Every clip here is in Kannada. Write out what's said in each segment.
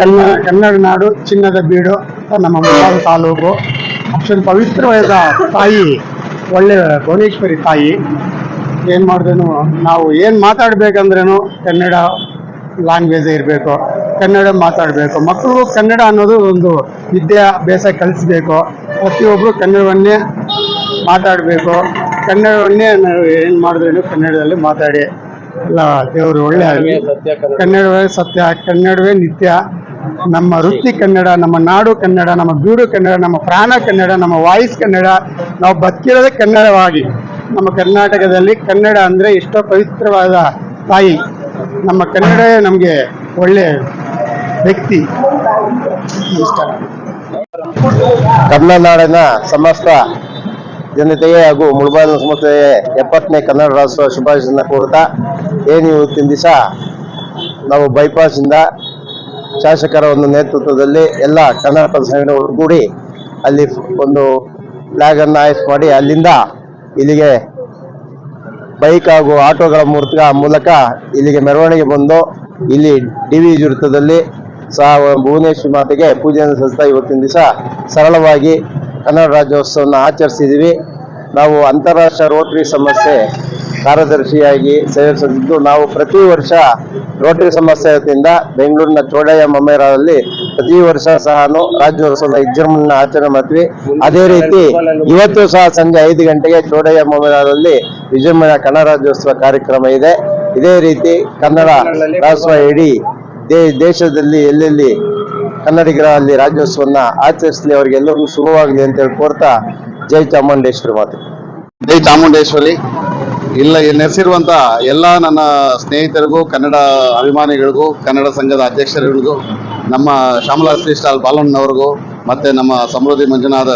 ಕನ್ನಡ ನಾಡು ಚಿನ್ನದ ಬೀಡು ನಮ್ಮ ಮುಳಬಾಗಿಲು ತಾಲೂಕು ಅಷ್ಟೊಂದು ಪವಿತ್ರವಾದ ತಾಯಿ, ಒಳ್ಳೆ ಭುವನೇಶ್ವರಿ ತಾಯಿ. ಏನು ಮಾಡಿದ್ರೂ ನಾವು ಏನು ಮಾತಾಡ್ಬೇಕಂದ್ರೂ ಕನ್ನಡ ಲ್ಯಾಂಗ್ವೇಜ್ ಇರಬೇಕು, ಕನ್ನಡ ಮಾತಾಡಬೇಕು. ಮಕ್ಕಳಿಗೂ ಕನ್ನಡ ಅನ್ನೋದು ಒಂದು ವಿದ್ಯಾಭ್ಯಾಸ ಕಲಿಸ್ಬೇಕು. ಪ್ರತಿಯೊಬ್ಬರು ಕನ್ನಡವನ್ನೇ ಮಾತಾಡಬೇಕು. ಕನ್ನಡವನ್ನೇ ನಾವು ಏನು ಮಾಡಿದ್ರೂ ಕನ್ನಡದಲ್ಲಿ ಮಾತಾಡಿ. ಎಲ್ಲ ದೇವರು ಒಳ್ಳೆ ಕನ್ನಡವೇ ಸತ್ಯ, ಕನ್ನಡವೇ ನಿತ್ಯ. ನಮ್ಮ ವೃತ್ತಿ ಕನ್ನಡ, ನಮ್ಮ ನಾಡು ಕನ್ನಡ, ನಮ್ಮ ಬೀಡು ಕನ್ನಡ, ನಮ್ಮ ಪ್ರಾಣ ಕನ್ನಡ, ನಮ್ಮ ವಾಯ್ಸ್ ಕನ್ನಡ. ನಾವು ಬದುಕಿರೋದೇ ಕನ್ನಡವಾಗಿ. ನಮ್ಮ ಕರ್ನಾಟಕದಲ್ಲಿ ಕನ್ನಡ ಅಂದರೆ ಎಷ್ಟೋ ಪವಿತ್ರವಾದ ತಾಯಿ. ನಮ್ಮ ಕನ್ನಡ ನಮಗೆ ಒಳ್ಳೆ ವ್ಯಕ್ತಿ. ಕನ್ನಡ ನಾಡಿನ ಸಮಸ್ತ ಜನತೆಗೆ ಹಾಗೂ ಮುಳಬಾಗಿಲು ಸಂಸ್ಥೆಗೆ 70ನೇ ಕನ್ನಡ ರಾಜ್ಯೋತ್ಸವ ಶುಭಾಶಯನ ಕೋರ್ತಾ, ಏನು ಇವತ್ತಿನ ದಿವಸ ನಾವು ಬೈಪಾಸ್ ಇಂದ ಶಾಸಕರ ಒಂದು ನೇತೃತ್ವದಲ್ಲಿ ಎಲ್ಲ ಕನ್ನಡ ಪರ ಸಂಘಟನೆಗಳು ಒಗ್ಗೂಡಿ ಅಲ್ಲಿ ಒಂದು ಫ್ಲಾಗ್ ಅನ್ನು ಹಾಯ್ಸ್ ಮಾಡಿ ಅಲ್ಲಿಂದ ಇಲ್ಲಿಗೆ ಬೈಕ್ ಹಾಗೂ ಆಟೋಗಳ ಮೂಲಕ ಇಲ್ಲಿಗೆ ಮೆರವಣಿಗೆ ಬಂದು ಇಲ್ಲಿ ಡಿ.ವಿ. ವೃತ್ತದಲ್ಲಿ ಭುವನೇಶ್ವರಿ ಮಾತೆಗೆ ಪೂಜೆಯನ್ನು ಸಲ್ಲಿಸ್ತಾ ಇವತ್ತಿನ ದಿವಸ ಸರಳವಾಗಿ ಕನ್ನಡ ರಾಜ್ಯೋತ್ಸವವನ್ನು ಆಚರಿಸಿದ್ದೀವಿ. ನಾವು ಅಂತಾರಾಷ್ಟ್ರೀಯ ರೋಟರಿ ಸಂಸ್ಥೆ ಕಾರ್ಯದರ್ಶಿಯಾಗಿ ಸೇವೆ ಸಲ್ಲಿಸಿದ್ದು, ನಾವು ಪ್ರತಿ ವರ್ಷ ರೋಟರಿ ಸಂಸ್ಥೆ ವತಿಯಿಂದ ಬೆಂಗಳೂರಿನ ಚೋಡಯ್ಯ ಮೊಮೇರಾದಲ್ಲಿ ಪ್ರತಿ ವರ್ಷ ಸಹ ರಾಜ್ಯೋತ್ಸವದ ವಿಜೃಂಭಣೆಯನ್ನು ಆಚರಣೆ ಮಾಡ್ತೀವಿ. ಅದೇ ರೀತಿ ಇವತ್ತು ಸಹ ಸಂಜೆ 5 ಗಂಟೆಗೆ ಚೋಡಯ್ಯ ಮೊಮೇರಾದಲ್ಲಿ ವಿಜೃಂಭಣೆಯ ಕನ್ನಡ ರಾಜ್ಯೋತ್ಸವ ಕಾರ್ಯಕ್ರಮ ಇದೆ. ಇದೇ ರೀತಿ ಕನ್ನಡ ರಾಜ್ಯೋತ್ಸವ ಇಡೀ ದೇಶದಲ್ಲಿ ಎಲ್ಲೆಲ್ಲಿ ಕನ್ನಡಿಗರ ಅಲ್ಲಿ ರಾಜ್ಯೋತ್ಸವನ್ನ ಆಚರಿಸಲಿ, ಅವರಿಗೆಲ್ಲರಿಗೂ ಶುಭವಾಗಲಿ ಅಂತ ಹೇಳಿ ಕೋರ್ತಾ, ಜೈ ಚಾಮುಂಡೇಶ್ವರಿ ಮಾತೆ. ಜೈ ಚಾಮುಂಡೇಶ್ವರಿ. ಇಲ್ಲ ನೆಲೆಸಿರುವಂತ ಎಲ್ಲ ನನ್ನ ಸ್ನೇಹಿತರಿಗೂ, ಕನ್ನಡ ಅಭಿಮಾನಿಗಳಿಗೂ, ಕನ್ನಡ ಸಂಘದ ಅಧ್ಯಕ್ಷರುಗಳಿಗೂ, ನಮ್ಮ ಶ್ಯಾಮಲಾ ಶ್ರೀಸ್ಟಾಲ್ ಬಾಲಣ್ಣನವ್ರಿಗೂ, ಮತ್ತೆ ನಮ್ಮ ಸಮೃದ್ಧಿ ಮಂಜುನಾಥ್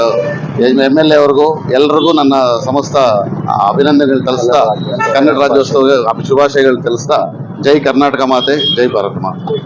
MLA ಅವ್ರಿಗೂ ಎಲ್ಲರಿಗೂ ನನ್ನ ಸಮಸ್ತ ಅಭಿನಂದನೆಗಳು ತಿಳಿಸ್ತಾ, ಕನ್ನಡ ರಾಜ್ಯೋತ್ಸವ ಶುಭಾಶಯಗಳು ತಿಳಿಸ್ತಾ, ಜೈ ಕರ್ನಾಟಕ ಮಾತೆ, ಜೈ ಭಾರತ ಮಾತೆ.